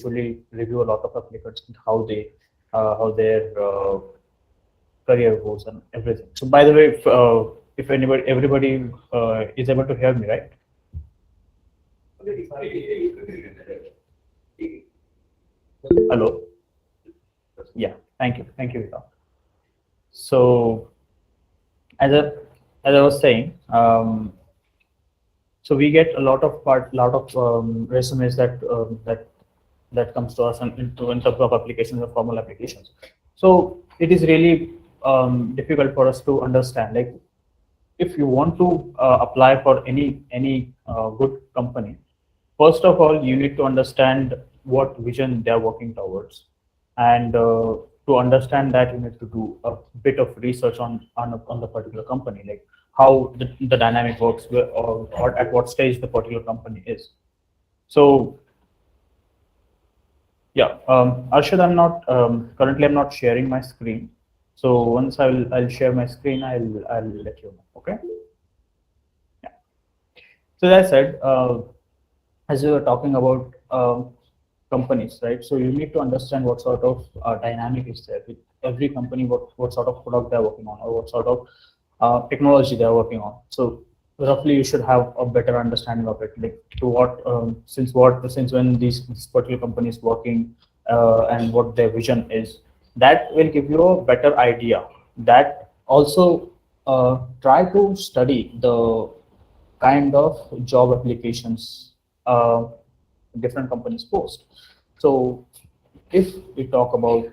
usually review a lot of applicants and how their career goes and everything. So by the way, if everybody is able to hear me, right? Hello. Yeah. Thank you. Thank you, Vika. So as I as I was saying, so we get a lot of resumes that comes to us in terms of applications or formal applications. So it is really difficult for us to understand. Like, if you want to apply for any good company, first of all, you need to understand what vision they are working towards, and to understand that, you need to do a bit of research on the particular company, like how the dynamic works, or at what stage the particular company is. So yeah, Arshad, currently I'm not sharing my screen. So once I'll share my screen, I'll let you know. Okay. Yeah. So that said, as we were talking about companies, right? So you need to understand what sort of dynamic is there with every company, what sort of product they're working on, or what sort of technology they're working on. So roughly, you should have a better understanding of it, like to since when this particular company is working, and what their vision is. That will give you a better idea. That also, try to study the kind of job applications different companies post. So if we talk about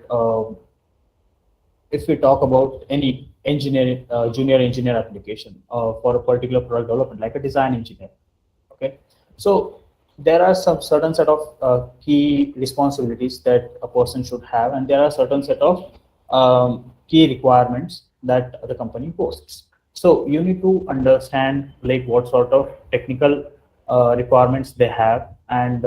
any junior engineer application for a particular product development, like a design engineer, okay, so there are some certain set of key responsibilities that a person should have, and there are certain set of key requirements that the company posts. So you need to understand like what sort of technical requirements they have, and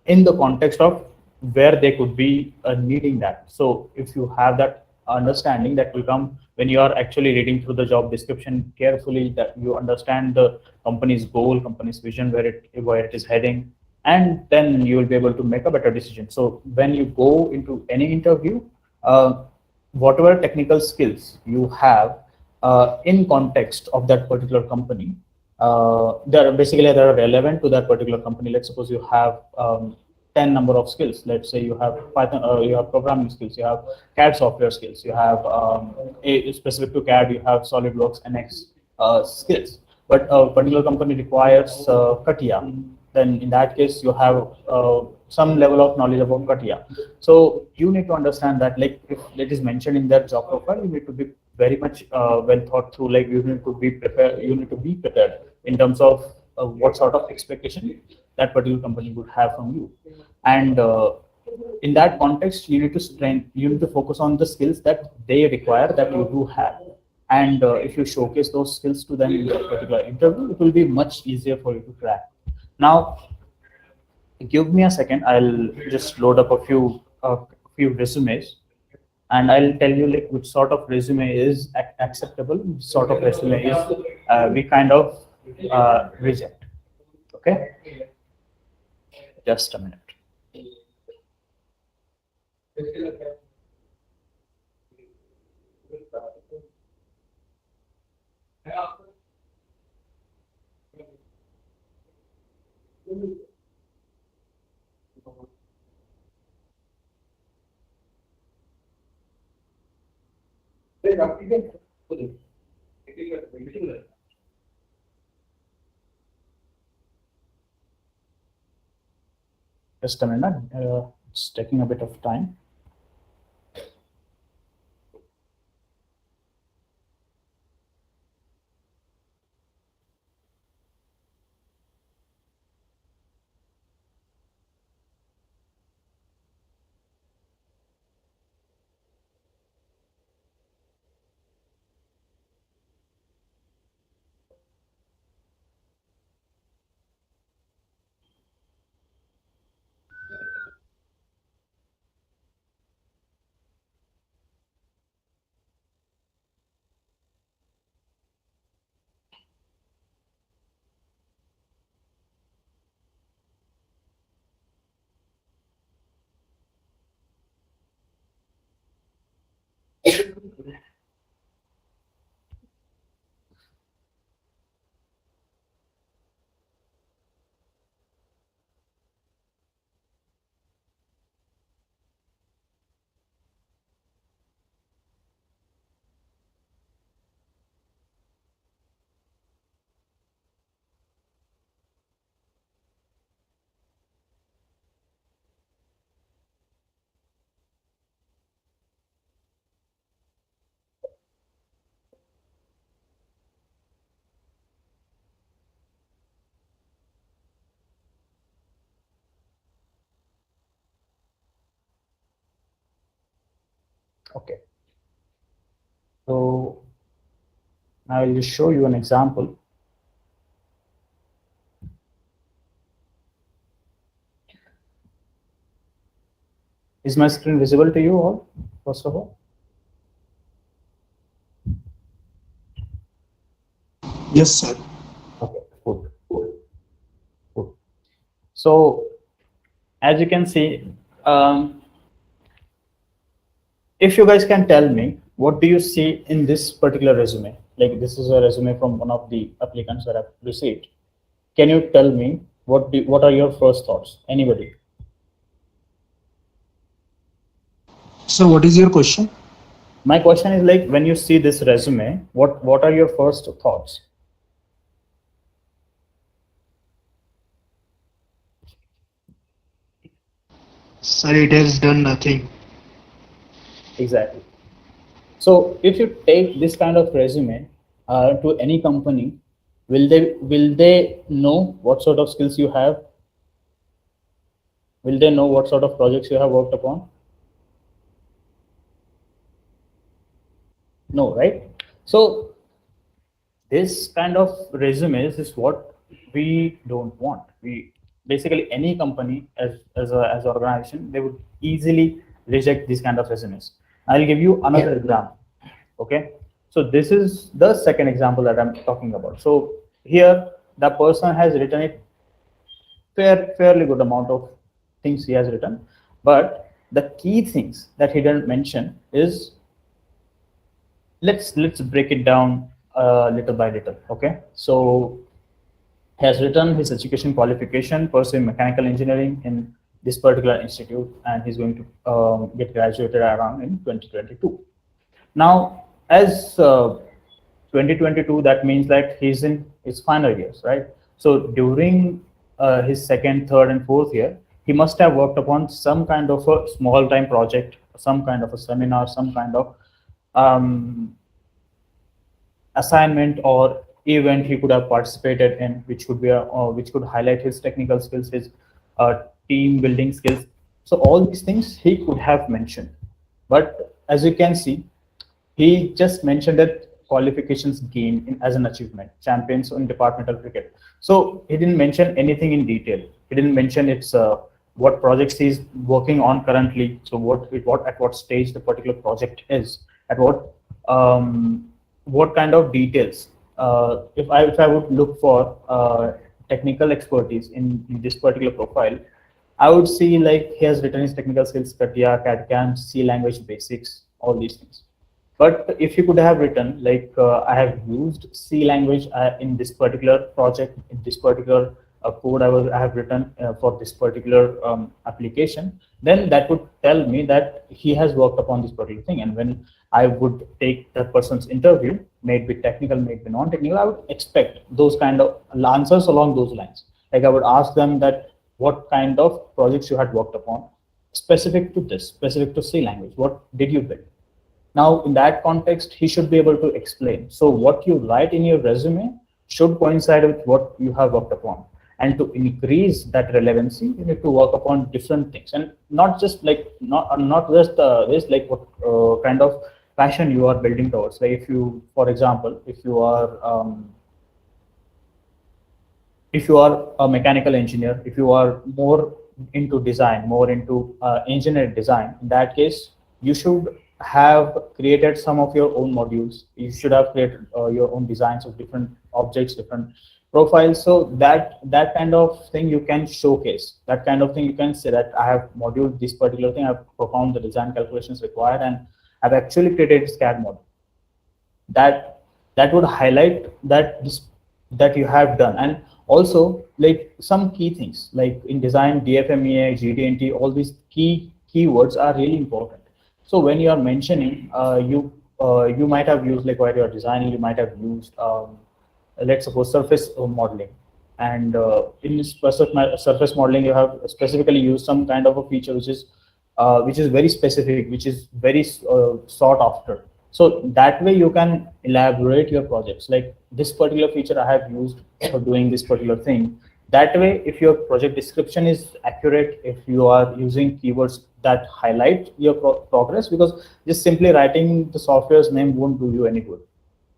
in the context of where they could be needing that. So if you have that understanding, that will come when you are actually reading through the job description carefully, that you understand the company's goal, company's vision, where it is heading, and then you will be able to make a better decision. So when you go into any interview, uh, whatever technical skills you have in context of that particular company, they're relevant to that particular company. Let's suppose you have 10 number of skills. Let's say you have Python, you have programming skills, you have CAD software skills, you have specific to CAD, you have SolidWorks NX skills. But a particular company requires CATIA. Then in that case, you have some level of knowledge about CATIA. So you need to understand that, like, if it is mentioned in their job profile, you need to be very much well thought through. Like, you need to be prepared. You need to be prepared in terms of what sort of expectation that particular company would have from you, and in that context, you need to focus on the skills that they require that you do have, and if you showcase those skills to them in that particular interview, it will be much easier for you to crack. Now, give me a second. I'll just load up a few resumes, and I'll tell you like which sort of resume is acceptable, which sort of resume is we kind of reject. Okay, just a minute. Just a minute. It's taking a bit of time. Okay. So I will just show you an example. Is my screen visible to you all, first of all? Yes, sir. Okay, good. Good. So as you can see, if you guys can tell me, what do you see in this particular resume? Like this is a resume from one of the applicants that I've received. Can you tell me what are your first thoughts? Anybody? So what is your question? My question is like when you see this resume, what are your first thoughts? Sir, it has done nothing. Exactly. So if you take this kind of resume to any company, will they know what sort of skills you have? Will they know what sort of projects you have worked upon? No, right? So this kind of resumes is what we don't want. We basically any company as an organization, they would easily reject these kind of resumes. I'll give you another example. Okay, so this is the second example that I'm talking about. So here the person has written it fairly good amount of things he has written, but the key things that he didn't mention is let's break it down little by little. Okay, so he has written his education qualification, pursuing mechanical engineering in this particular institute, and he's going to get graduated around in 2022. Now, as 2022, that means that he's in his final years, right? So during his second, third, and fourth year, he must have worked upon some kind of a small time project, some kind of a seminar, some kind of um, assignment or event he could have participated in, which could be which could highlight his technical skills, his team building skills. So all these things he could have mentioned, but as you can see, he just mentioned that qualifications gained as an achievement, champions in departmental cricket. So he didn't mention anything in detail. He didn't mention it's what projects he's working on currently. So what at what stage the particular project is, at what kind of details. If I would look for technical expertise in this particular profile, I would see like he has written his technical skills, CATIA, CAD/CAM, C language basics, all these things. But if you could have written like I have used C language in this particular project, in this particular code I have written for this particular application, then that would tell me that he has worked upon this particular thing. And when I would take that person's interview, may it be technical, may it be non-technical, I would expect those kind of answers along those lines. Like I would ask them that what kind of projects you had worked upon specific to this, specific to C language, what did you build? Now, in that context, he should be able to explain. So what you write in your resume should coincide with what you have worked upon. And to increase that relevancy, you need to work upon different things, and not just like not just this like what kind of passion you are building towards. Like if you, for example, if you are a mechanical engineer, if you are more into design, more into engineering design, in that case, you should have created some of your own modules. You should have created your own designs of different objects, different profiles. So that kind of thing you can showcase. That kind of thing you can say that I have modeled this particular thing. I've performed the design calculations required, and I've actually created a CAD model. That would highlight that you have done. And also like some key things like in design, DFMEA, GD&T, all these keywords are really important. So when you are mentioning you might have used, like while you are designing, you might have used let's suppose surface modeling, and in this surface modeling you have specifically used some kind of a feature which is very specific, which is very sought after. So that way you can elaborate your projects. Like this particular feature I have used for doing this particular thing. That way, if your project description is accurate, if you are using keywords that highlight your progress, because just simply writing the software's name won't do you any good.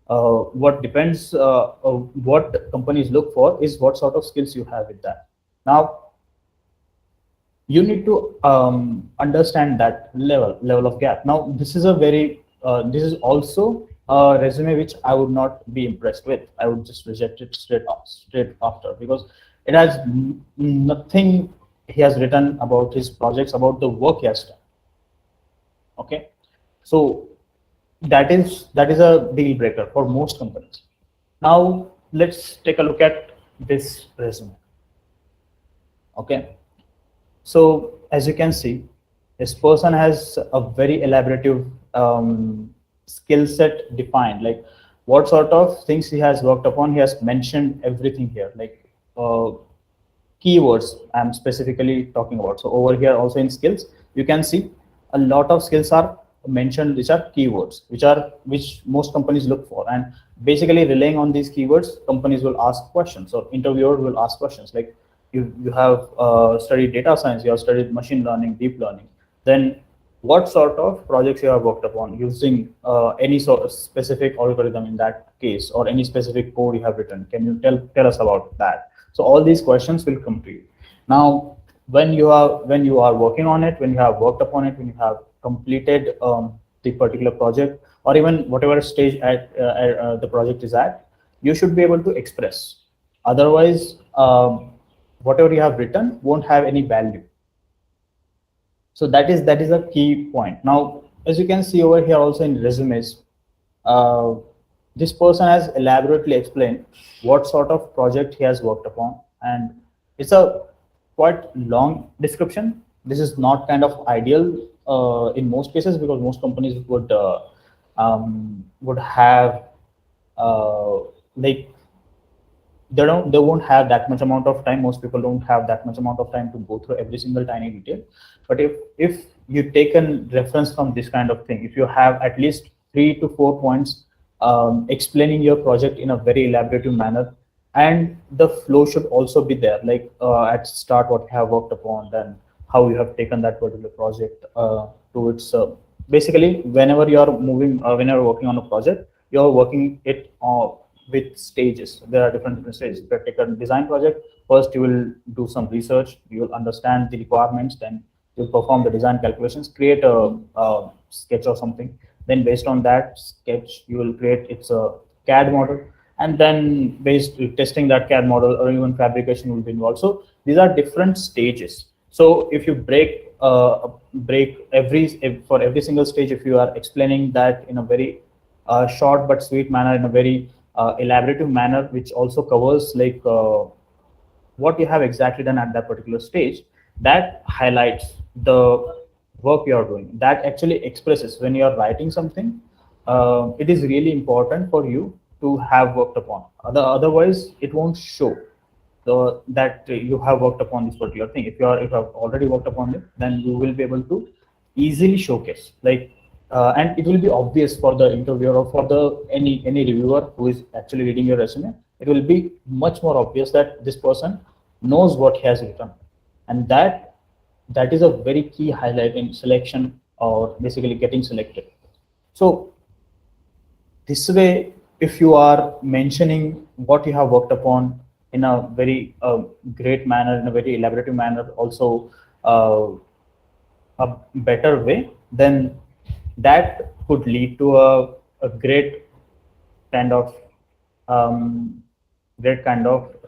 What depends, what companies look for is what sort of skills you have with that. Now, you need to understand that level of gap. Now, this is a very, this is also a resume which I would not be impressed with. I would just reject it straight after, because it has nothing he has written about his projects, about the work he has done. Okay, so that is a deal breaker for most companies. Now let's take a look at this resume. Okay, so as you can see, this person has a very elaborative skill set defined, like what sort of things he has worked upon. He has mentioned everything here, like keywords I'm specifically talking about. So over here also in skills, you can see a lot of skills are mentioned, which are keywords, which most companies look for. And basically relying on these keywords, companies will ask questions, or interviewer will ask questions like, you have studied data science, you have studied machine learning, deep learning, then what sort of projects you have worked upon using any sort of specific algorithm in that case, or any specific code you have written, can you tell us about that? So all these questions will come to you. Now, when you are working on it, when you have worked upon it, when you have completed the particular project, or even whatever stage the project is at, you should be able to express. Otherwise, whatever you have written won't have any value. So that is a key point. Now, as you can see over here also in resumes, this person has elaborately explained what sort of project he has worked upon, and it's a quite long description. This is not kind of ideal in most cases, because most companies would have like they won't have that much amount of time. Most people don't have that much amount of time to go through every single tiny detail. But if you take a reference from this kind of thing, if you have at least 3 to 4 points explaining your project in a very elaborative manner, and the flow should also be there, like at start what you have worked upon, then how you have taken that particular project to its basically whenever you are moving, whenever you're working on a project, you're working it with stages. There are different stages. If you take a design project, first you will do some research, you will understand the requirements, then you'll perform the design calculations, create a sketch or something. Then based on that sketch, you will create its a CAD model, and then based testing that CAD model or even fabrication will be involved. So these are different stages. So if you break for every single stage, if you are explaining that in a very short but sweet manner, in a very elaborative manner, which also covers like what you have exactly done at that particular stage, that highlights the work you are doing. That actually expresses when you are writing something. It is really important for you to have worked upon. Otherwise, it won't show that you have worked upon this particular thing. If you have already worked upon it, then you will be able to easily showcase, like and it will be obvious for the interviewer or for the any reviewer who is actually reading your resume. It will be much more obvious that this person knows what he has written, and that is a very key highlight in selection, or basically getting selected. So this way, if you are mentioning what you have worked upon in a very great manner, in a very elaborative manner, also a better way, then that could lead to a great kind of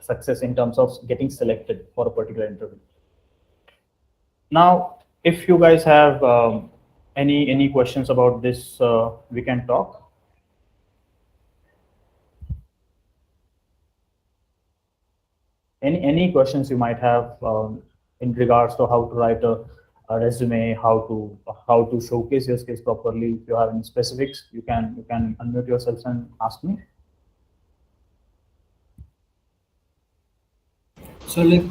success in terms of getting selected for a particular interview. Now, if you guys have any questions about this, we can talk. Any questions you might have in regards to how to write a resume, how to showcase your skills properly? If you have any specifics, you can unmute yourselves and ask me. So, like,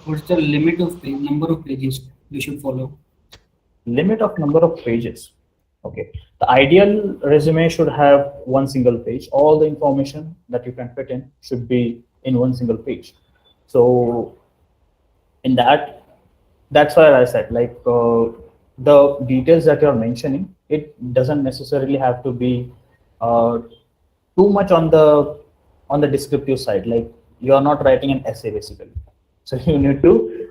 what's the limit of number of pages we should follow? Limit of number of pages. Okay, the ideal resume should have one single page. All the information that you can fit in should be in one single page. So in that's why I said, like, the details that you're mentioning, it doesn't necessarily have to be uh, too much on the descriptive side. Like, you're not writing an essay basically, so you need to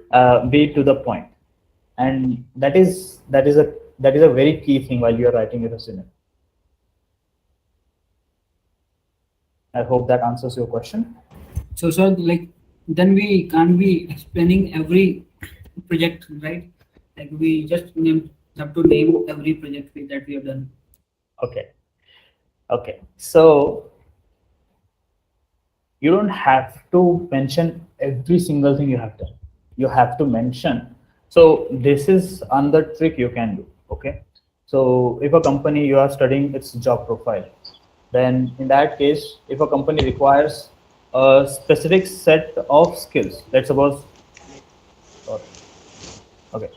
be to the point, and that is a very key thing while you're writing your resume. I hope that answers your question. So, like, then we can't be explaining every project, right? Like, we just have to name every project that we have done. Okay, so you don't have to mention every single thing you have done. You have to mention. So this is another trick you can do. Okay, so if a company, you are studying its job profile, then in that case, if a company requires a specific set of skills, let's suppose, okay,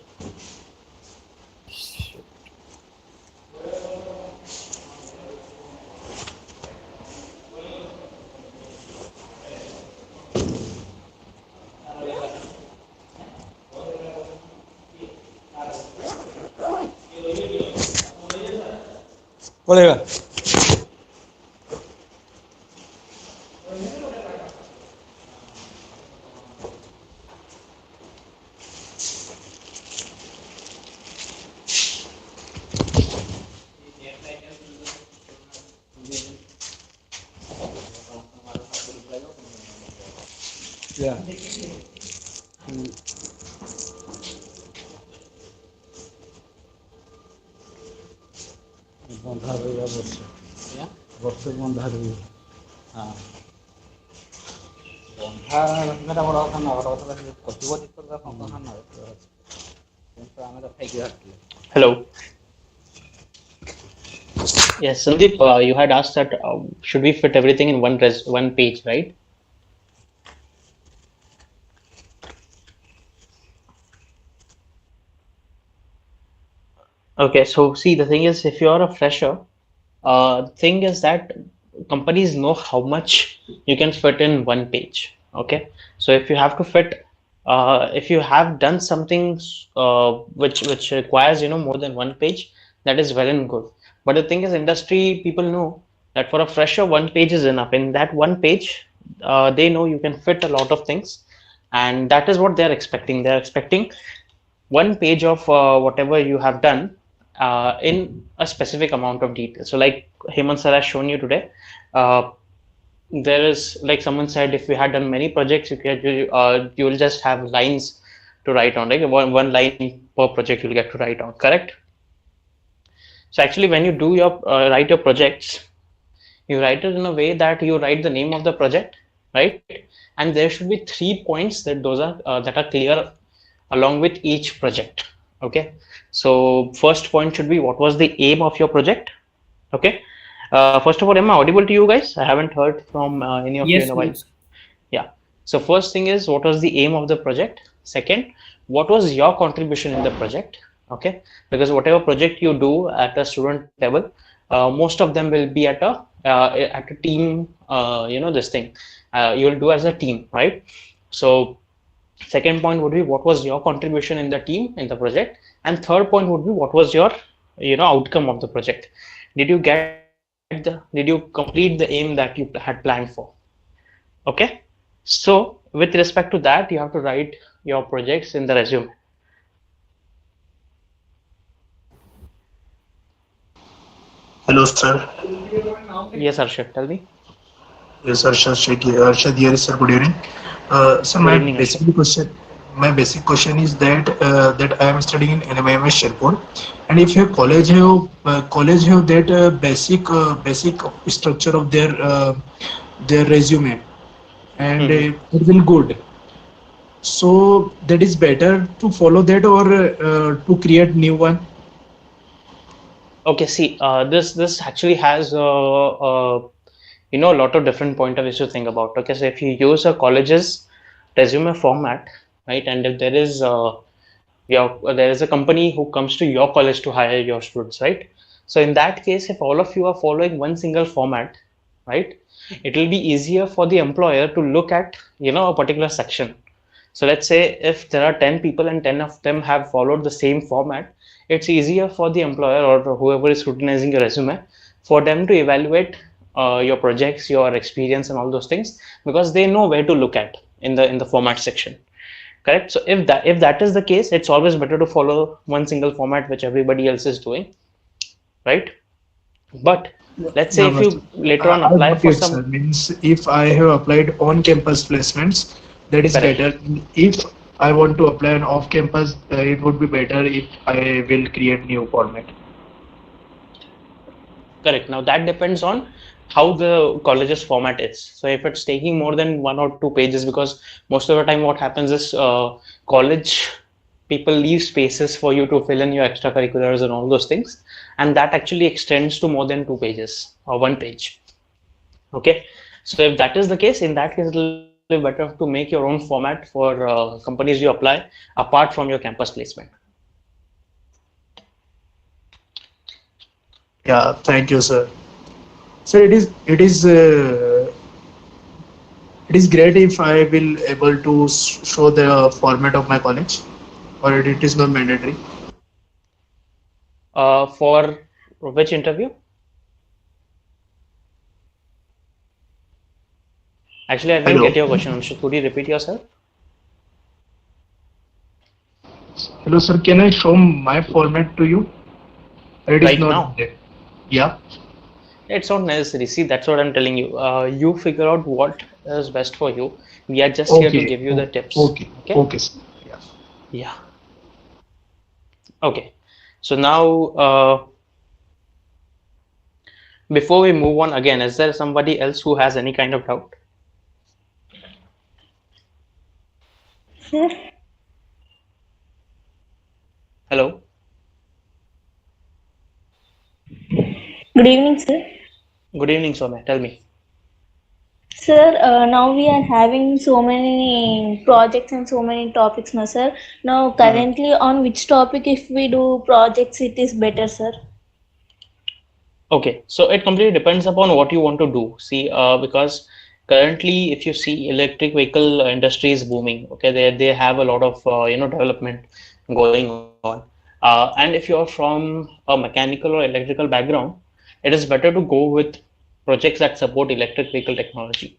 बोलेगा Yeah. बंधा रही ବର୍ଷେ ବନ୍ଧା ରହି ହଁ ବନ୍ଧା ରଙ୍ଗଟା ବଡ଼ କଥା ନୁହଁ ବଡ଼ କଥା କଟିବ ଚିତ୍ର ଫଙ୍କସନ୍ ନୁହେଁ କିନ୍ତୁ ଆମେ ତ ଖାଇକି ଆସିଥିଲେ. Hello. Yes, Sandeep, you had asked that should we fit everything in one page, right? Okay, so see, the thing is, if you're a fresher, the thing is that companies know how much you can fit in one page. Okay, so if you have to fit, if you have done something which requires more than one page, that is well and good. But the thing is, industry people know that for a fresher, one page is enough. In that one page, they know you can fit a lot of things, and that is what they're expecting. They're expecting one page of whatever you have done in a specific amount of detail. So like Hemant sir has shown you today, there is, like someone said, if we had done many projects, you will just have lines to write on, like one line per project you'll get to write on, correct? So actually when you do your write your projects, you write it in a way that you write the name of the project, right? And there should be 3 points that are clear along with each project. Okay, so first point should be, what was the aim of your project? Okay, first of all, am I audible to you guys? I haven't heard from any of you in a while. Yes. Yeah, so first thing is, what was the aim of the project? Second, what was your contribution in the project? Okay, because whatever project you do at a student level, most of them will be at a team, this thing you will do as a team, right? So second point would be, what was your contribution in the team, in the project? And third point would be, what was your outcome of the project? Did you complete the aim that you had planned for? Okay, so with respect to that, you have to write your projects in the resume. Hello, sir. Yes, Arshad, tell me. Yes, Arbaz Shaikh. Arshad here, sir. Good evening. Sir, my basic question is that I am studying in NMIMS Sherpur, and if your college have that basic structure of their resume, and it will good. So that is better to follow that or to create new one. Okay, see, this actually has a lot of different point of views to think about. Okay, so if you use a college's resume format, right, and if there is a company who comes to your college to hire your students, right? So in that case, if all of you are following one single format, right? It will be easier for the employer to look at, a particular section. So let's say if there are 10 people and 10 of them have followed the same format, it's easier for the employer or whoever is scrutinizing your resume for them to evaluate your projects, your experience, and all those things, because they know where to look at in the format section. Correct. So if that is the case, it's always better to follow one single format which everybody else is doing, right? But let's say if you later on apply for some, means if I have applied on campus placements, that is correct. better. If I want to apply on off campus, it would be better if I will create new format. Correct. Now that depends on how the college's format is. So if it's taking more than 1 or 2 pages, because most of the time what happens is college people leave spaces for you to fill in your extracurriculars and all those things, and that actually extends to more than 2 pages or 1 page. Okay, so if that is the case, in that case it will be better to make your own format for companies you apply apart from your campus placement. Yeah, thank you, sir. Sir, it is great if I will able to show the format of my college, or it is not mandatory. For which interview? Actually, I didn't get your question. Could you repeat yourself? Hello, sir. Can I show my format to you? It Right is not now? there. Yeah. It's not necessary. See, that's what I'm telling you. You figure out what is best for you. We are just here to give you the tips. Okay. Okay. Okay, sir. Yeah. Yeah. Okay. So now, before we move on again, is there somebody else who has any kind of doubt? Sir, Hello. good evening, sir. Good evening, Soumya. Tell me. Sir, now we are having so many projects and so many topics now, sir. Now, currently, on which topic, if we do projects, it is better, sir? Okay, so it completely depends upon what you want to do. See, because currently, if you see, electric vehicle industry is booming. Okay, they have a lot of development going on. And if you're from a mechanical or electrical background, it is better to go with projects that support electric vehicle technology.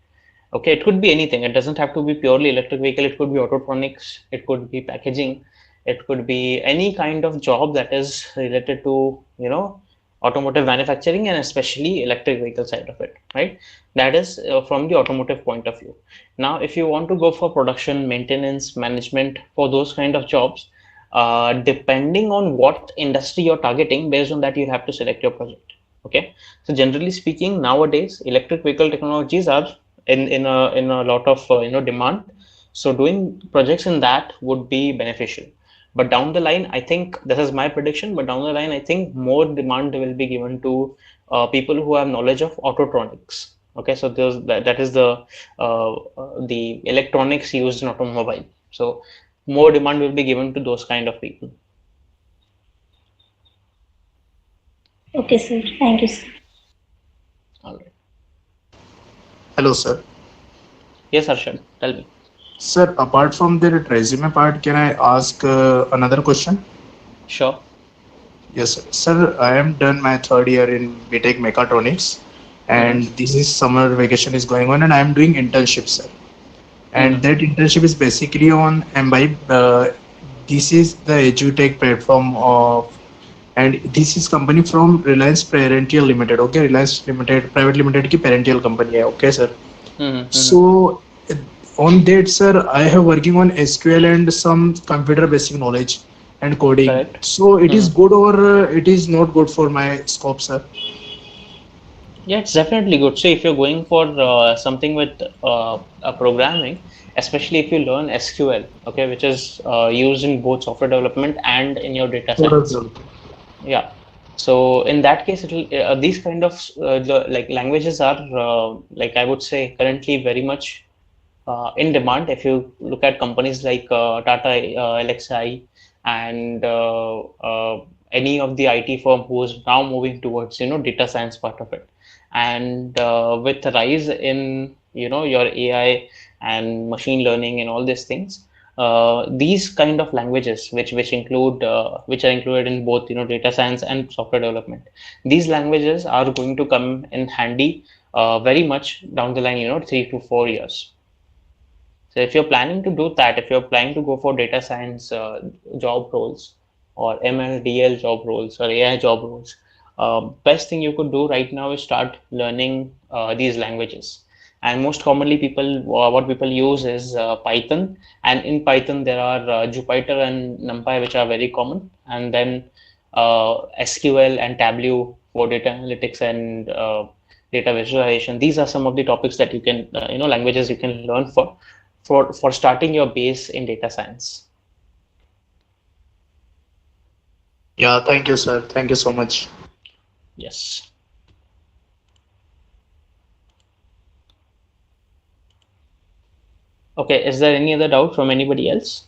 Okay, it could be anything. It doesn't have to be purely electric vehicle. It could be autotronics. It could be packaging. It could be any kind of job that is related to automotive manufacturing, and especially electric vehicle side of it, right? That is from the automotive point of view. Now, if you want to go for production, maintenance, management, for those kind of jobs, depending on what industry you're targeting, based on that you have to select your project. Okay, so generally speaking, nowadays electric vehicle technologies are in a lot of demand. So doing projects in that would be beneficial. But down the line, I think this is my prediction. But down the line, I think more demand will be given to people who have knowledge of autotronics. Okay, so that is the electronics used in automobile. So more demand will be given to those kind of people. Okay, sir. Thank you, sir. All right. Hello, sir. Yes, Arshad, tell me. Sir, apart from the resume part, can I ask another question? Sure. Yes, sir. Sir, I am done my third year in BTech Mechatronics, and this is summer vacation is going on, and I am doing internship, sir. And that internship is basically on MBIB. This is the EduTech platform of, and this is company from Reliance Parental Limited. Okay, Reliance Limited, private limited ki parental company hai. Okay, sir. So on that, sir, I have working on SQL and some computer basic knowledge and coding. Correct. So it is good or it is not good for my scope, sir? Yeah, it's definitely good. So if you're going for something with programming, especially if you learn SQL, okay, which is used in both software development and in your data science. Yeah. So in that case, these kind of languages are I would say currently very much in demand. If you look at companies like Tata, LXI, and any of the IT firm who is now moving towards data science part of it. And with the rise in your AI and machine learning and all these things, these kind of languages which include which are included in both data science and software development, these languages are going to come in handy very much down the line, 3 to 4 years. So if you're planning to do that, if you're planning to go for data science job roles or ML/DL job roles or AI job roles, best thing you could do right now is start learning these languages. And most commonly, what people use is Python. And in Python, there are Jupyter and NumPy, which are very common. And then SQL and Tableau for data analytics and data visualization. These are some of the topics that you can, languages you can learn for starting your base in data science. Yeah, thank you, sir. Thank you so much. Yes. Okay, is there any other doubt from anybody else?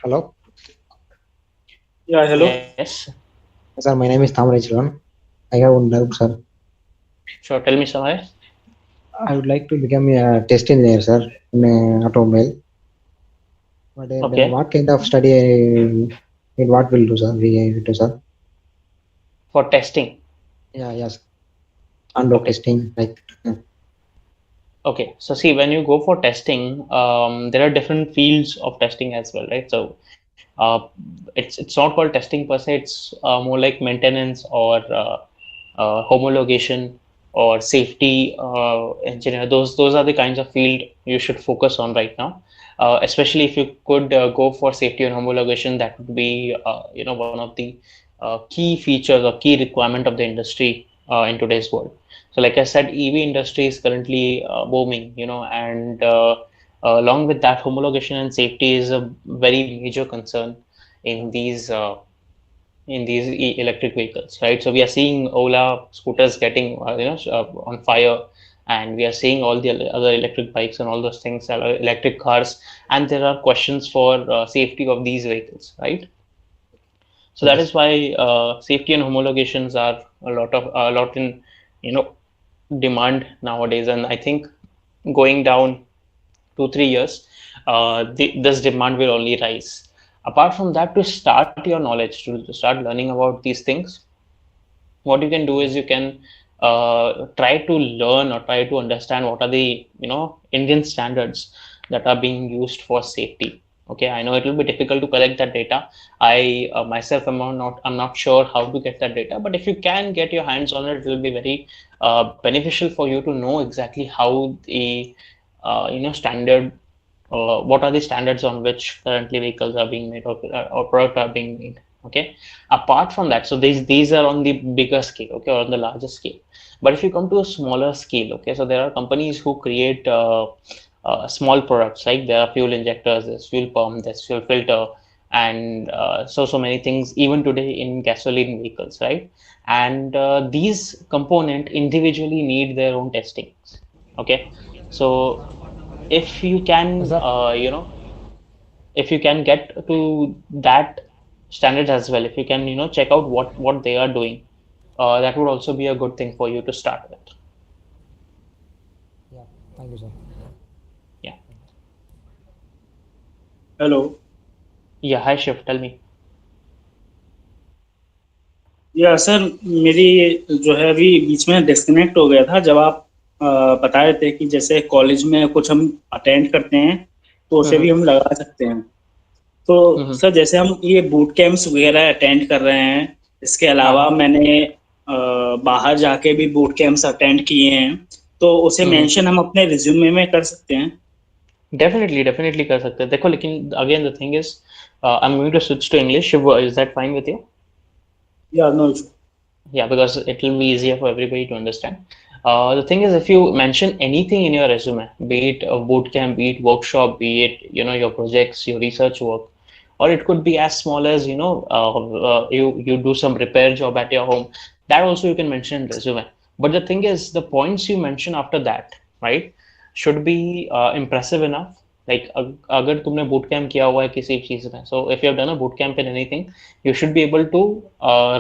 Hello. Yeah, hello. Yes. Sir, my name is Thamarajwan. I have one doubt, sir. Sure, tell me, Samay. I would like to become a test engineer, sir, in automobile. But Okay. what kind of study in what will do, sir? We do, sir. For testing. Yeah, yes. On-road testing, like. Okay, so see, when you go for testing, there are different fields of testing as well, right? So it's not called testing per se. It's more like maintenance or homologation or safety engineer. Those are the kinds of field you should focus on right now. Especially if you could go for safety and homologation, that would be one of the key features or key requirement of the industry in today's world. So like I said, EV industry is currently booming, and along with that, homologation and safety is a very major concern in these electric vehicles, right? So we are seeing Ola scooters getting on fire, and we are seeing all the other electric bikes and all those things, electric cars, and there are questions for safety of these vehicles, right? So that is why safety and homologations are a lot in demand nowadays, and I think going down 2-3 years, this demand will only rise. Apart from that, to start your knowledge, to start learning about these things, what you can do is you can try to learn or try to understand what are the Indian standards that are being used for safety. Okay, I know it will be difficult to collect that data. I myself I'm not sure how to get that data, but if you can get your hands on it, it will be very beneficial for you to know exactly how the standard, what are the standards on which currently vehicles are being made or products are being made. Okay, apart from that, so these are on the bigger scale, okay, or on the larger scale. But if you come to a smaller scale, okay, so there are companies who create small products, like there are fuel injectors, there's fuel pump, there's fuel filter, and so many things even today in gasoline vehicles, right? And these components individually need their own testing. Okay, so if you can if you can get to that standards as well, if you can check out what they are doing, that would also be a good thing for you to start with. Yeah, thank you, sir. Yeah. Hello. Yeah, hi Shiv, tell me. या sir मेरी जो है अभी बीच में disconnect हो गया था जब आप बता रहे थे कि जैसे कॉलेज में कुछ हम अटेंड करते हैं तो उसे भी हम लगा सकते हैं। तो सर जैसे हम ये बूट कैंप्स वगैरह अटेंड कर रहे हैं, इसके अलावा मैंने बाहर जाके भी बूट कैंप्स अटेंड किए हैं, तो उसे मेंशन हम अपने रिज्यूमे में कर सकते हैं? डेफिनेटली कर सकते हैं। देखो, लेकिन again the thing is I am going to switch to English. Is that fine with you? Yeah, no issue. Yeah, because it will be easier for everybody to understand. The thing is, if you mention anything in your resume, be it a bootcamp, be it workshop, be it your projects, your research work, or it could be as small as you do some repair job at your home, that also you can mention in resume. But the thing is, the points you mention after that, right? should be impressive enough. Like अगर तुमने boot camp किया हुआ है किसी चीज में, so if you have done a boot camp in anything, you should be able to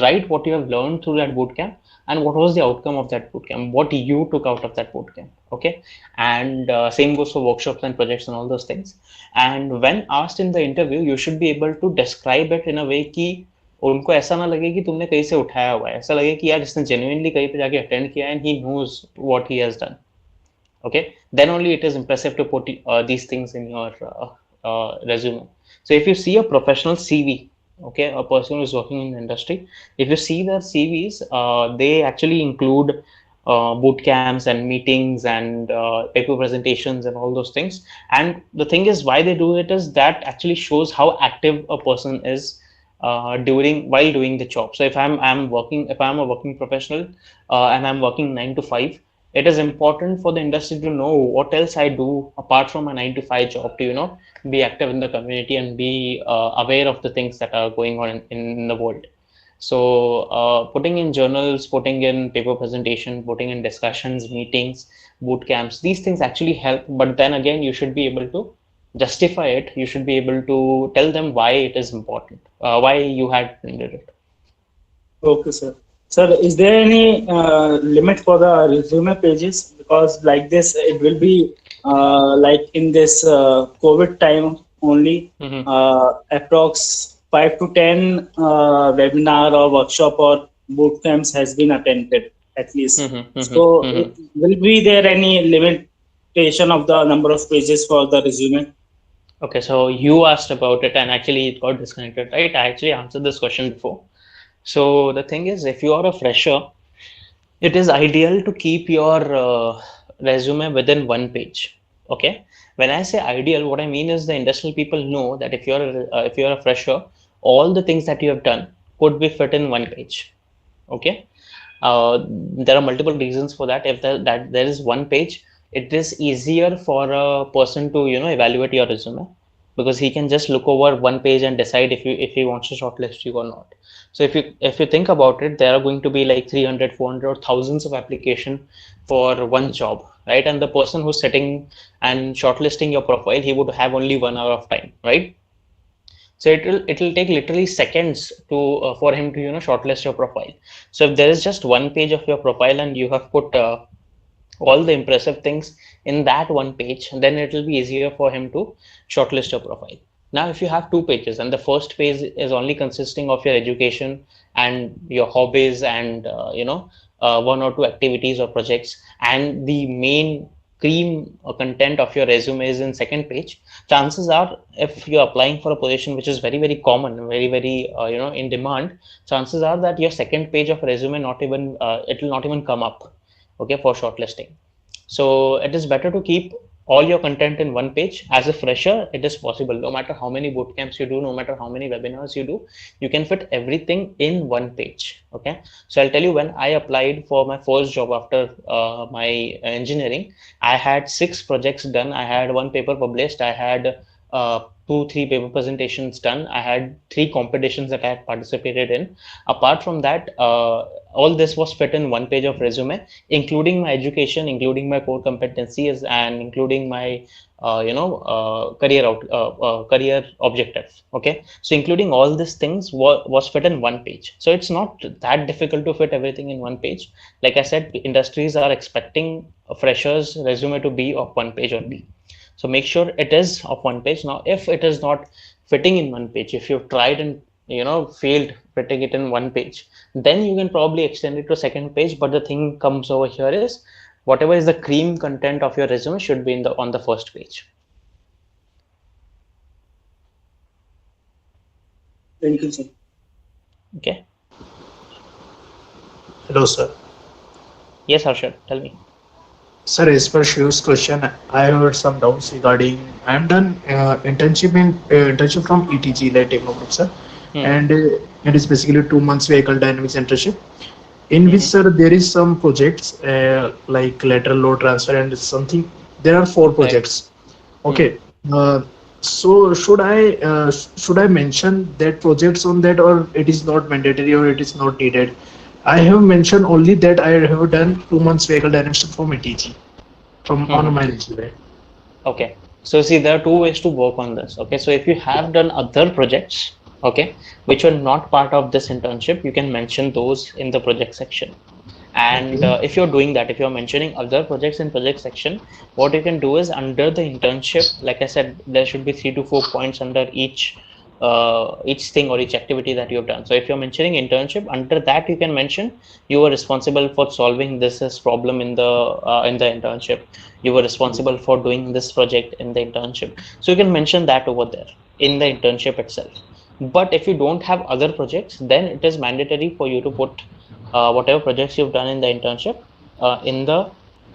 write what you have learned through that boot camp and what was the outcome of that boot camp, what you took out of that boot camp. Okay, and same goes for workshops and projects and all those things. And when asked in the interview, you should be able to describe it in a way कि उनको ऐसा ना लगे कि तुमने कहीं से उठाया हुआ है, ऐसा लगे कि यार इसने genuinely कहीं पे जाके attend किया and he knows what he has done. Okay, then only it is impressive to put these things in your resume. So if you see a professional CV, okay, a person who is working in the industry, if you see their CVs, they actually include boot camps and meetings and paper presentations and all those things. And the thing is, why they do it is that actually shows how active a person is while doing the job. So if I'm a working professional and I'm working 9 to 5, it is important for the industry to know what else I do apart from a 9 to 5 job to, be active in the community and be aware of the things that are going on in the world. So putting in journals, putting in paper presentation, putting in discussions, meetings, boot camps, these things actually help. But then again, you should be able to justify it. You should be able to tell them why it is important, why you had did it. Okay, sir. Sir, is there any limit for the resume pages? Because like this, it will be like in this COVID time only, approx 5 to 10 webinar or workshop or boot camps has been attended at least. So will be there any limitation of the number of pages for the resume? Okay, so you asked about it and actually it got disconnected, right? I actually answered this question before. So the thing is, if you are a fresher, it is ideal to keep your resume within 1 page. Okay. When I say ideal, what I mean is the industrial people know that if you're a fresher, all the things that you have done could be fit in 1 page. Okay. There are multiple reasons for that. If there is 1 page, it is easier for a person to evaluate your resume, because he can just look over 1 page and decide if he wants to shortlist you or not. So if you think about it, there are going to be like 300, 400 or thousands of applications for one job, right? And the person who's sitting and shortlisting your profile, he would have only 1 hour of time, right? So it will take literally seconds to for him to shortlist your profile. So if there is just 1 page of your profile and you have put all the impressive things in that 1 page, then it will be easier for him to shortlist your profile. Now, if you have 2 pages and the first page is only consisting of your education and your hobbies and 1 or 2 activities or projects, and the main cream or content of your resume is in second page, chances are, if you're applying for a position which is very, very common, very, very in demand, chances are that your second page of resume it will not even come up, okay, for shortlisting. So it is better to keep all your content in 1 page. As a fresher, it is possible. No matter how many boot camps you do, no matter how many webinars you do, you can fit everything in 1 page. Okay. So I'll tell you, when I applied for my first job after my engineering, I had 6 projects done. I had 1 paper published. I had 2-3 paper presentations done. I had 3 competitions that I had participated in. Apart from that, all this was fit in 1 page of resume, including my education, including my core competencies, and including my career objectives. Okay, so including all these things was fit in 1 page. So it's not that difficult to fit everything in 1 page. Like I said, industries are expecting a fresher's resume to be of 1 page only. So make sure it is of 1 page. Now, if it is not fitting in 1 page, if you've tried and failed fitting it in 1 page, then you can probably extend it to second page. But the thing comes over here is, whatever is the cream content of your resume should be on the first page. Thank you, sir. Okay. Hello, sir. Yes, Harshad, tell me. Sir, as per Shiv's question, I have some doubts regarding. I am done internship from ETG, Elite Techno Groups, sir, and it is basically 2 months vehicle dynamics internship, in which, sir, there is some projects like lateral load transfer and something. There are 4 projects. Okay. So should I mention that projects on that, or it is not mandatory, or it is not needed? I have mentioned only that I have done 2 months vehicle dynamics from ETG. from on my resume. Okay, so see, there are two ways to work on this. Okay, so if you have done other projects, okay, which were not part of this internship, you can mention those in the project section. And if you're doing that, if you're mentioning other projects in project section, what you can do is under the internship, like I said, there should be 3 to 4 points under each thing or each activity that you've done. So if you're mentioning internship, under that you can mention you were responsible for solving this problem in the internship. You were responsible for doing this project in the internship. So you can mention that over there in the internship itself. But if you don't have other projects, then it is mandatory for you to put whatever projects you've done in the internship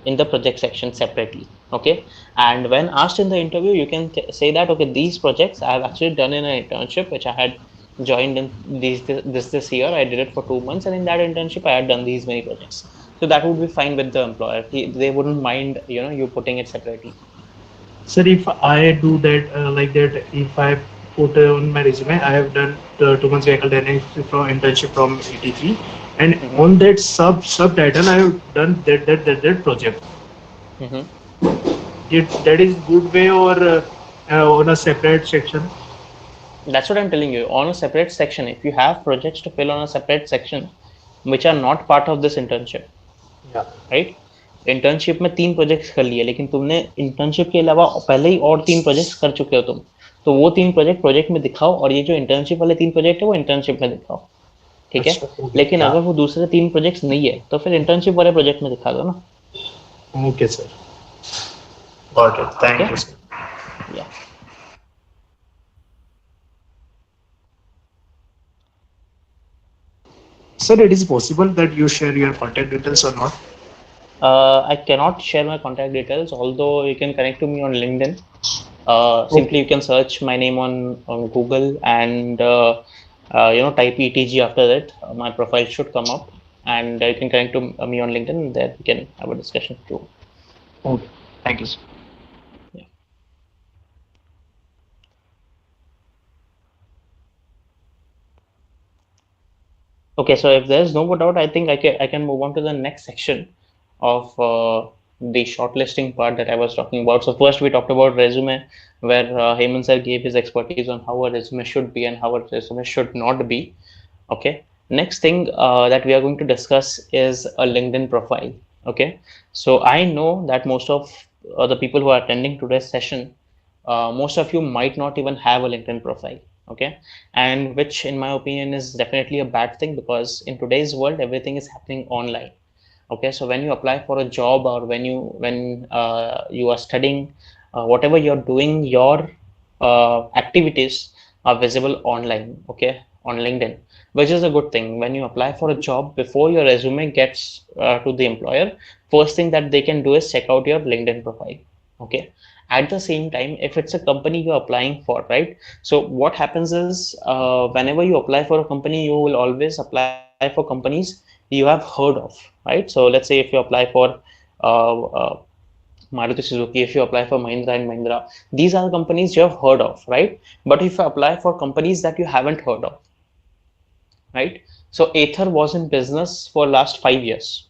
in the project section separately. Okay, and when asked in the interview, you can say that, okay, these projects I have actually done in an internship which I had joined in this year. I did it for 2 months, and in that internship I had done these many projects. So that would be fine with the employer. They wouldn't mind, you putting it separately. Sir, if I do that like that, if I put on my resume, I have done 2 months vehicle dynamics from internship from 83, and on that subtitle I have done that project. That is good way, or on a separate section? That's what I'm telling you. On a separate section, if you have projects to fill on a separate section which are not part of this internship, right? Internship में 3 projects कर लिए, लेकिन तुमने internship के अलावा पहले ही और 3 projects कर चुके हो तुम, तो वो 3 प्रोजेक्ट में दिखाओ, और ये जो इंटर्नशिप वाले 3 प्रोजेक्ट है वो इंटर्नशिप में दिखाओ, ठीक है? लेकिन अगर वो दूसरे 3 प्रोजेक्ट्स नहीं है तो फिर इंटर्नशिप वाले प्रोजेक्ट में दिखा दो ना. Okay sir, got it, thank you sir. या Sir, it is possible that you share your contact details or not? I cannot share my contact details, although you can connect to me on LinkedIn. Simply you can search my name on Google and type ETG after that. My profile should come up, and you can connect to me on LinkedIn, and there we can have a discussion too. Okay, thank you, sir. Yeah. Okay, so if there's no more doubt, I think I can move on to the next section of the shortlisting part that I was talking about. So first we talked about resume, where Hemant sir gave his expertise on how a resume should be and how a resume should not be. Okay. Next thing that we are going to discuss is a LinkedIn profile. Okay. So I know that most of the people who are attending today's session, most of you might not even have a LinkedIn profile. Okay, and which in my opinion is definitely a bad thing, because in today's world everything is happening online. Okay, so when you apply for a job, or when you are studying, whatever you're doing, your activities are visible online, okay, on LinkedIn, which is a good thing. When you apply for a job, before your resume gets to the employer, first thing that they can do is check out your LinkedIn profile. Okay, at the same time, if it's a company you're applying for, right? So what happens is, whenever you apply for a company, you will always apply for companies you have heard of, right? So let's say if you apply for Maruti Suzuki, if you apply for Mahindra and Mahindra, these are the companies you have heard of, right? But if you apply for companies that you haven't heard of, right? So Ather was in business for last 5 years.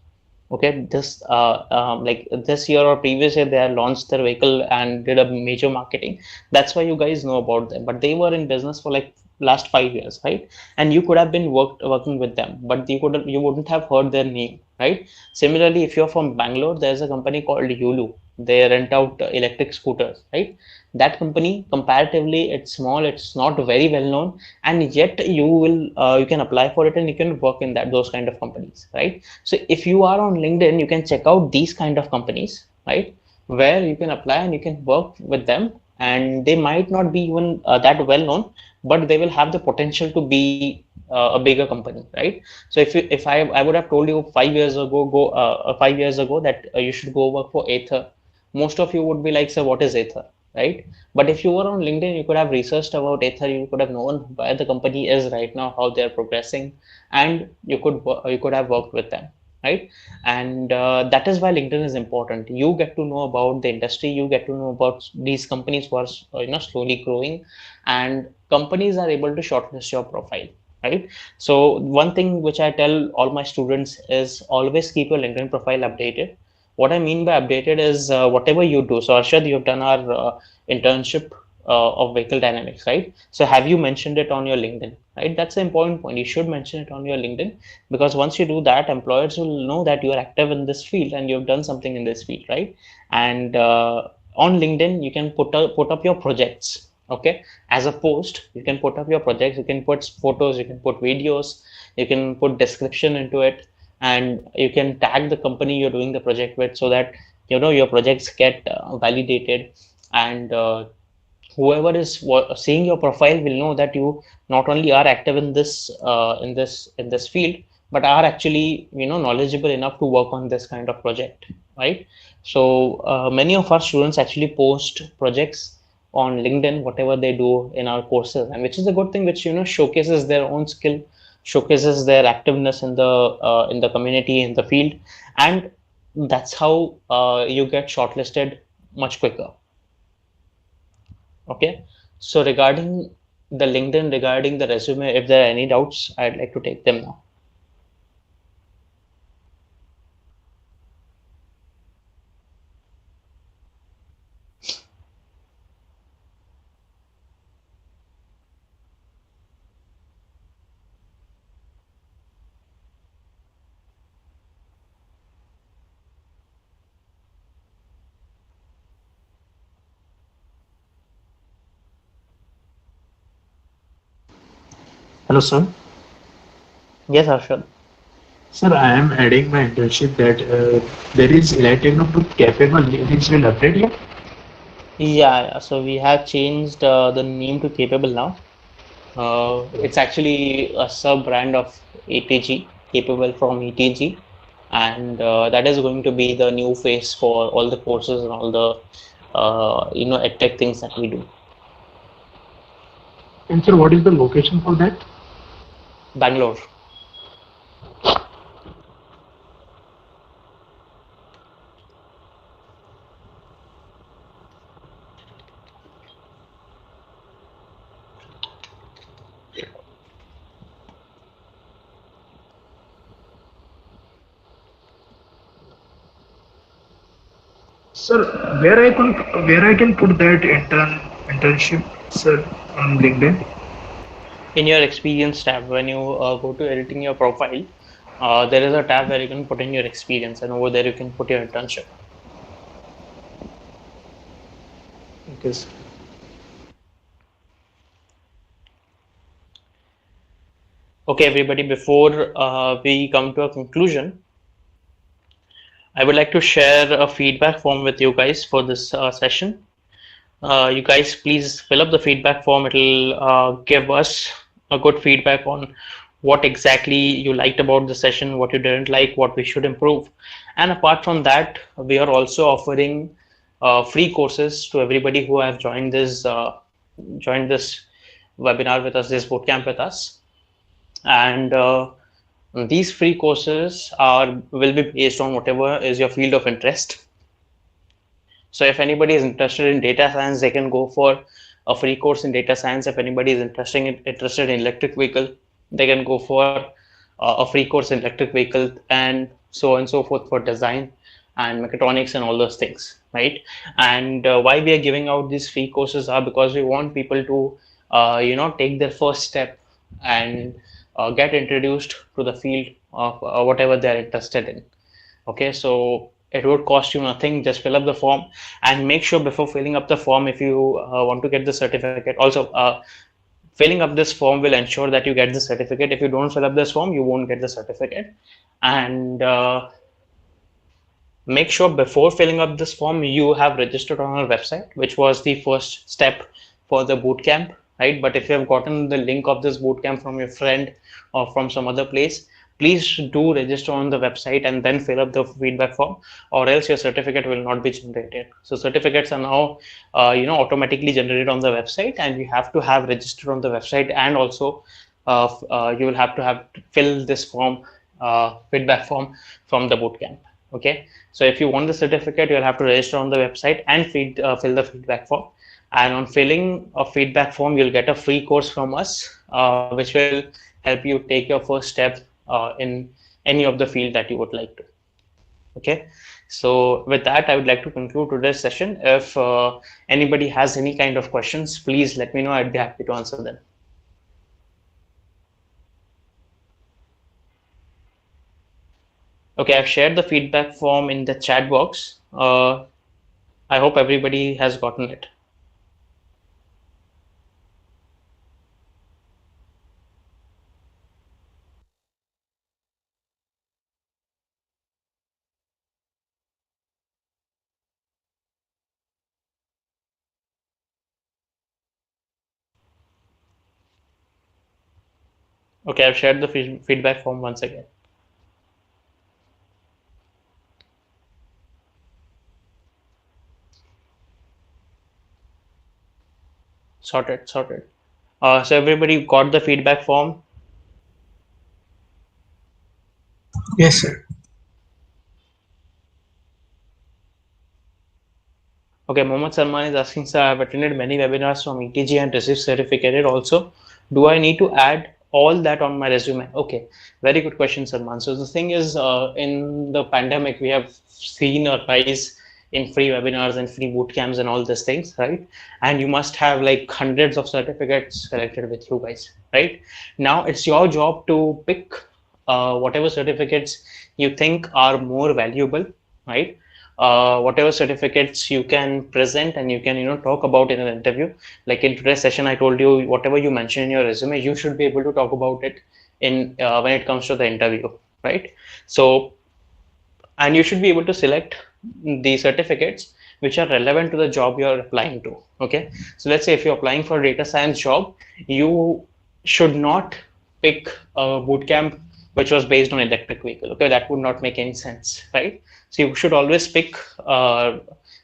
Okay, this like this year or previous year, they had launched their vehicle and did a major marketing. That's why you guys know about them. But they were in business for like last 5 years, right? And you could have been working with them, but you wouldn't have heard their name, right? Similarly, if you're from Bangalore, there's a company called Yulu. They rent out electric scooters, right? That company, comparatively, it's small, it's not very well known, and yet you can apply for it and you can work in those kind of companies, right? So if you are on LinkedIn, you can check out these kind of companies, right, where you can apply and you can work with them, and they might not be even that well known, but they will have the potential to be a bigger company, right? So if I would have told you 5 years ago that you should go work for Ather, most of you would be like, sir, what is Ather, right? But if you were on LinkedIn, you could have researched about Ather, you could have known where the company is right now, how they're progressing, and you could have worked with them, right? And that is why LinkedIn is important. You get to know about the industry, you get to know about these companies who are slowly growing, and companies are able to shortlist your profile, right? So one thing which I tell all my students is always keep your LinkedIn profile updated. What I mean by updated is whatever you do. So Arshad, you've done our internship of vehicle dynamics, right? So have you mentioned it on your LinkedIn, right? That's the important point. You should mention it on your LinkedIn, because once you do that, employers will know that you are active in this field and you've done something in this field, right? And on LinkedIn, you can put up your projects. Okay, as a post, you can put up your projects, you can put photos, you can put videos, you can put description into it, and you can tag the company you're doing the project with, so that your projects get validated, and whoever is seeing your profile will know that you not only are active in this field, but are actually knowledgeable enough to work on this kind of project, right? So many of our students actually post projects on LinkedIn, whatever they do in our courses, and which is a good thing, which showcases their own skill, showcases their activeness in the community, in the field, and that's how you get shortlisted much quicker. Okay, so regarding the LinkedIn, regarding the resume, if there are any doubts, I'd like to take them now. Hello, sir. Yes, Arshad. Sir, I am adding my internship that there is Elite Techno Group capable. This will update yet? Yeah, so we have changed the name to Capable now. It's actually a sub brand of ATG, Capable from ATG, and that is going to be the new face for all the courses and all the edtech things that we do. And sir, what is the location for that? Bangalore. Sir, where I can put that internship, sir, on LinkedIn? In your experience tab, when you go to editing your profile, there is a tab where you can put in your experience, and over there you can put your internship. Okay, sir. Okay, everybody, before we come to a conclusion, I would like to share a feedback form with you guys for this session. You guys, please fill up the feedback form. It'll give us a good feedback on what exactly you liked about the session, what you didn't like, what we should improve. And apart from that, we are also offering free courses to everybody who have joined this webinar with us, this bootcamp with us. And these free courses will be based on whatever is your field of interest. So if anybody is interested in data science, they can go for a free course in data science. If anybody is interested in electric vehicle, they can go for a free course in electric vehicle, and so on and so forth for design and mechatronics and all those things, right? And why we are giving out these free courses are because we want people to take their first step and get introduced to the field of whatever they're interested in. Okay, so it would cost you nothing. Just fill up the form, and make sure before filling up the form, if you want to get the certificate, also filling up this form will ensure that you get the certificate. If you don't fill up this form, you won't get the certificate. And make sure before filling up this form, you have registered on our website, which was the first step for the bootcamp, right? But if you have gotten the link of this bootcamp from your friend or from some other place, please do register on the website and then fill up the feedback form, or else your certificate will not be generated. So certificates are now automatically generated on the website, and you have to have registered on the website, and also you will have to fill this form, feedback form from the bootcamp. Okay, so if you want the certificate, you'll have to register on the website and fill the feedback form. And on filling a feedback form, you'll get a free course from us, which will help you take your first step in any of the field that you would like to. Okay, So with that, I would like to conclude today's session. If anybody has any kind of questions, please let me know. I'd be happy to answer them. Okay, I've shared the feedback form in the chat box. I hope everybody has gotten it. Okay, I've shared the feedback form once again. Sorted. So everybody got the feedback form? Yes, sir. Okay, Mohammed Salman is asking, sir, I've attended many webinars from ETG and received certificated also. Do I need to add all that on my resume? Okay, very good question, Salman. So the thing is, in the pandemic, we have seen a rise in free webinars and free boot camps and all these things, right? And you must have like hundreds of certificates collected with you guys, right? Now it's your job to pick whatever certificates you think are more valuable, right? Whatever certificates you can present and you can talk about in an interview. Like in today's session, I told you whatever you mention in your resume, you should be able to talk about it in when it comes to the interview, right? So, and you should be able to select the certificates which are relevant to the job you're applying to. Okay, so let's say if you're applying for a data science job, you should not pick a bootcamp which was based on electric vehicle. Okay, that would not make any sense, right? So you should always pick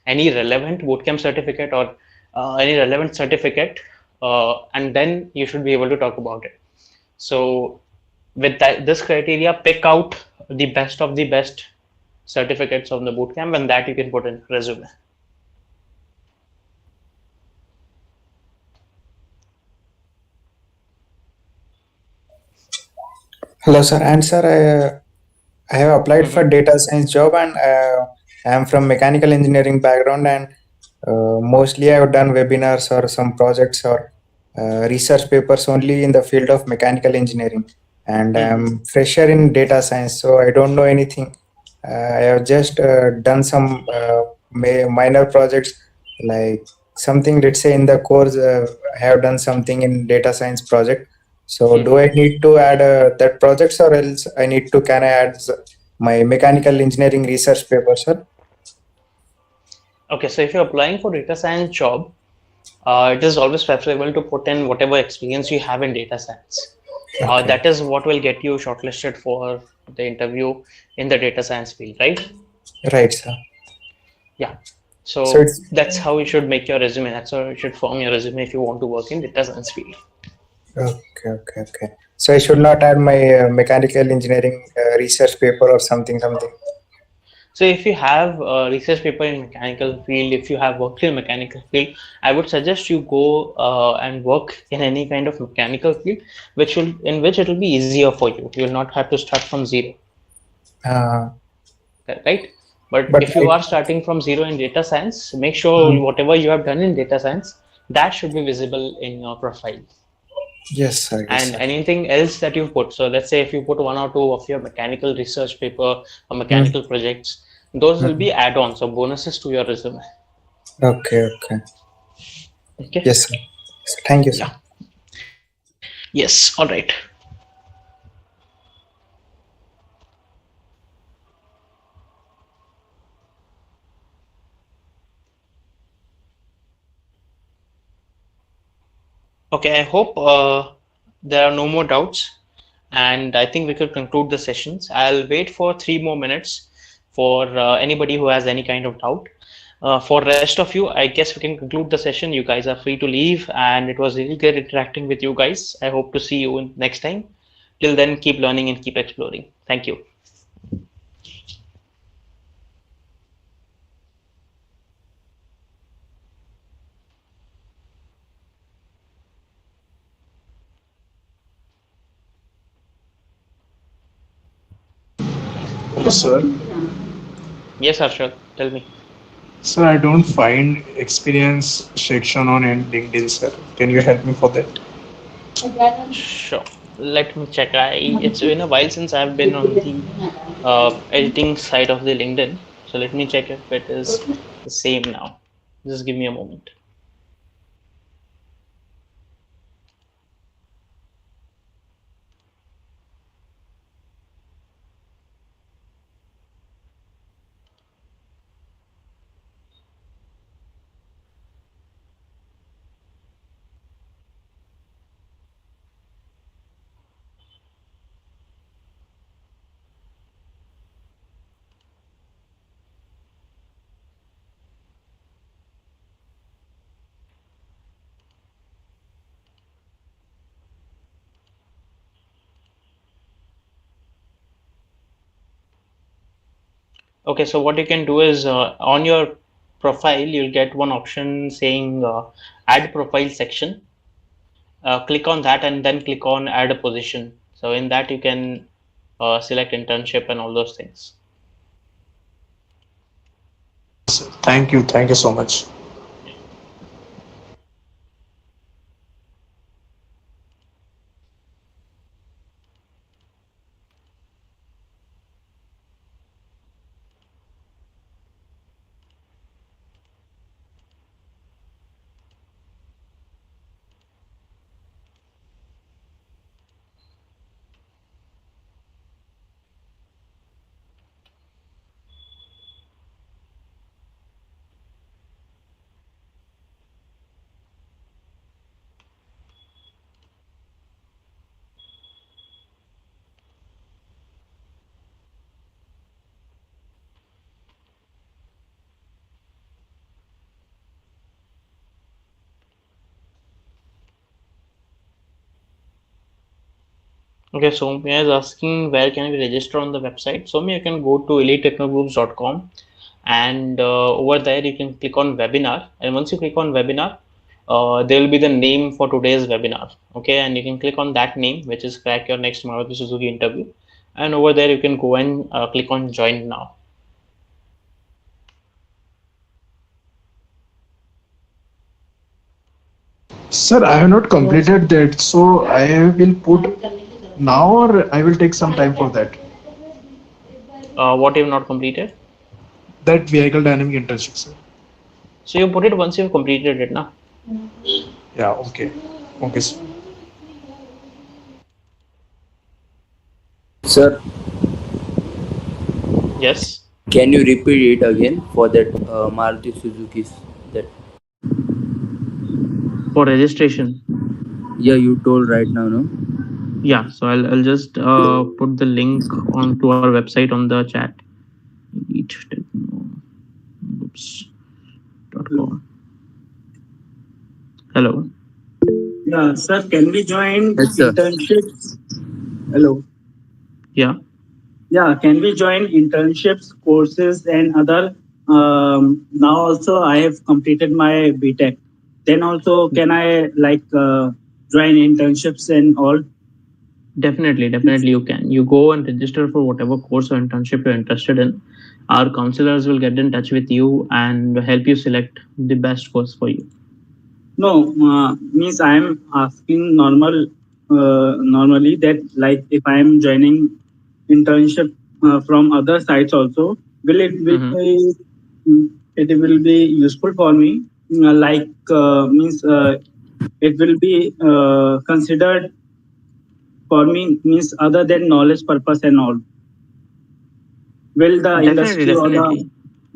any relevant bootcamp certificate or any relevant certificate, and then you should be able to talk about it. So with this criteria, pick out the best of the best certificates on the bootcamp, and that you can put in resume. Hello, sir. And sir, I have applied for data science job, and I am from mechanical engineering background, and mostly I have done webinars or some projects or research papers only in the field of mechanical engineering. And I am fresher in data science, so I don't know anything. I have just done some minor projects, like something, let's say in the course, I have done something in data science project. So do I need to add that projects, or else can I add my mechanical engineering research paper, sir? Okay, so if you're applying for data science job, it is always preferable to put in whatever experience you have in data science. Okay. That is what will get you shortlisted for the interview in the data science field, right? Right, sir. Yeah. So that's how you should make your resume. That's how you should form your resume if you want to work in data science field. Okay. So I should not add my mechanical engineering research paper or something. So if you have a research paper in mechanical field, if you have worked in mechanical field, I would suggest you go and work in any kind of mechanical field, in which it will be easier for you. You will not have to start from zero. Right? But if you are starting from zero in data science, make sure whatever you have done in data science, that should be visible in your profile. Yes, sir. And anything else that you put. So let's say if you put 1 or 2 of your mechanical research paper or mechanical projects, those will be add-ons or bonuses to your resume. Okay. Yes, sir. Thank you, sir. Yeah. Yes, all right. Okay, I hope there are no more doubts, and I think we could conclude the sessions. I'll wait for 3 more minutes for anybody who has any kind of doubt. For rest of you, I guess we can conclude the session. You guys are free to leave, and it was really great interacting with you guys. I hope to see you next time. Till then, keep learning and keep exploring. Thank you. Yes, sir. Yes, Arshad, tell me. Sir, I don't find experience section on LinkedIn, sir. Can you help me for that? Sure. Let me check. It's been a while since I've been on the editing side of the LinkedIn. So let me check if it is the same now. Just give me a moment. Okay, so what you can do is on your profile, you'll get one option saying add profile section. Click on that and then click on add a position. So in that you can select internship and all those things. Thank you. Thank you so much. Okay, so Soumya is asking where can we register on the website. Soumya, you can go to elitetechnogroups.com and over there you can click on webinar, and once you click on webinar, there will be the name for today's webinar. Okay, and you can click on that name, which is Crack Your Next Maruti Suzuki Interview, and over there you can go and click on join now. Sir, I have not completed that, so I will put now or I will take some time for that. What you have not completed? That vehicle dynamic internship, sir. So you put it once you've completed it, na? Yeah, okay. Okay, sir. Sir, Yes. can you repeat it again for that Maruti Suzuki's that? For registration. Yeah, you told right now, no? Yeah, so I'll just put the link onto our website on the chat. Elite Techno Groups.com. Hello. Yeah, sir, can we join Yes, sir. internships? Hello. Yeah. Yeah, can we join internships, courses, and other? Now also I have completed my BTech. Then also can I join internships and all? Definitely you can. You go and register for whatever course or internship you're interested in. Our counselors will get in touch with you and help you select the best course for you. No, means I am asking normally that like if I am joining internship from other sites also, will it be useful for me? Means it will be considered for me means other than knowledge purpose and all. Will the industry or the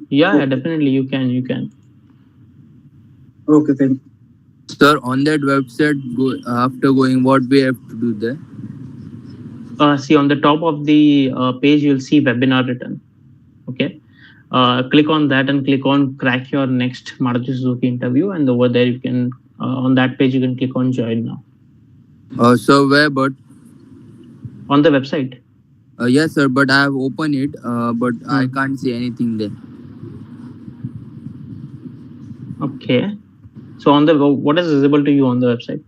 Yeah, definitely you can. Okay, thank you. Sir, on that website, after going, what we have to do there? See on the top of the page, you'll see webinar written. Okay. Click on that and click on Crack Your Next Maruti Suzuki Interview, and over there you can on that page you can click on join now. So where, but on the website. Yes, sir, but I have opened it, but I can't see anything there. Okay. So on the what is visible to you on the website?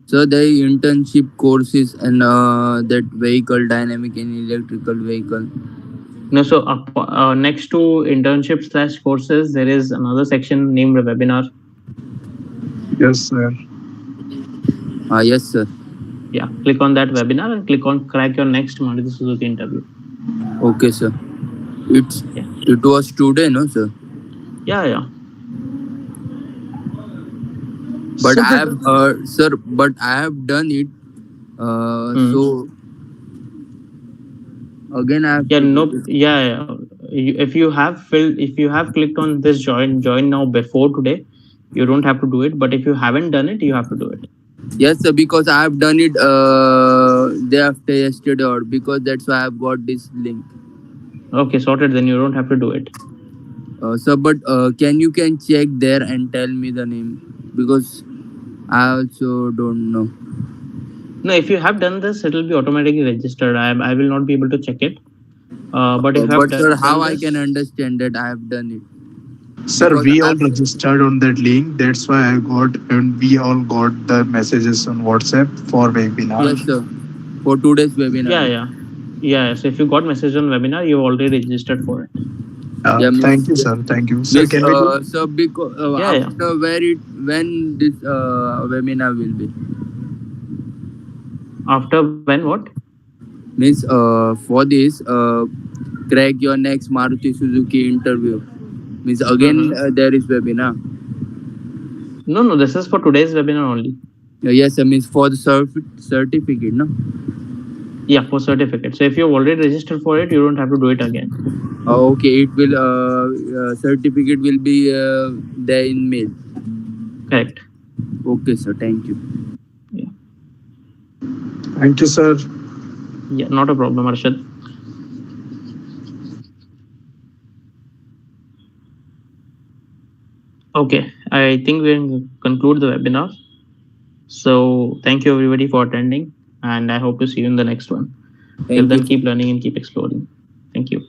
So the internship courses and that vehicle dynamic and electrical vehicle. No, so next to internship / courses, there is another section named webinar. Yes, sir. Yes, sir. Yeah, click on that webinar and click on crack your next Maruti Suzuki interview. Okay, sir. It was today, no, sir? Yeah. But So I have, sir. But I have done it. So again, I have Yeah, to do no, this. yeah. If you have clicked on this join now before today, you don't have to do it. But if you haven't done it, you have to do it. Yes, sir. Because I have done it day after yesterday, or because that's why I have got this link. Okay, sorted. Then you don't have to do it. Sir, but can check there and tell me the name, because I also don't know. No, if you have done this, it will be automatically registered. I will not be able to check it. But if you have But sir, done how I this, can understand that I have done it? sir, Because we all registered on that link. That's why I got, and we all got the messages on WhatsApp for webinar. yes, sir. For today's webinar. yeah. So if you got message on webinar, you already registered for it. Yeah, Thank miss. you, sir. Thank you, sir. Miss, Can we do? sir, because Yeah. after when this webinar will be? After when what? Miss, for this, crack your next Maruti Suzuki interview. Means again there is webinar. No, this is for today's webinar only. Yes, sir. Means for the certificate, no? Yeah, for certificate. So if you've already registered for it, you don't have to do it again. Okay, it will certificate will be there in mail. Correct. Okay, sir. Thank you. Yeah. Thank you, sir. Yeah, not a problem, Arshad. Okay, I think we'll conclude the webinar. So thank you everybody for attending, and I hope to see you in the next one. Till then, keep learning and keep exploring. Thank you.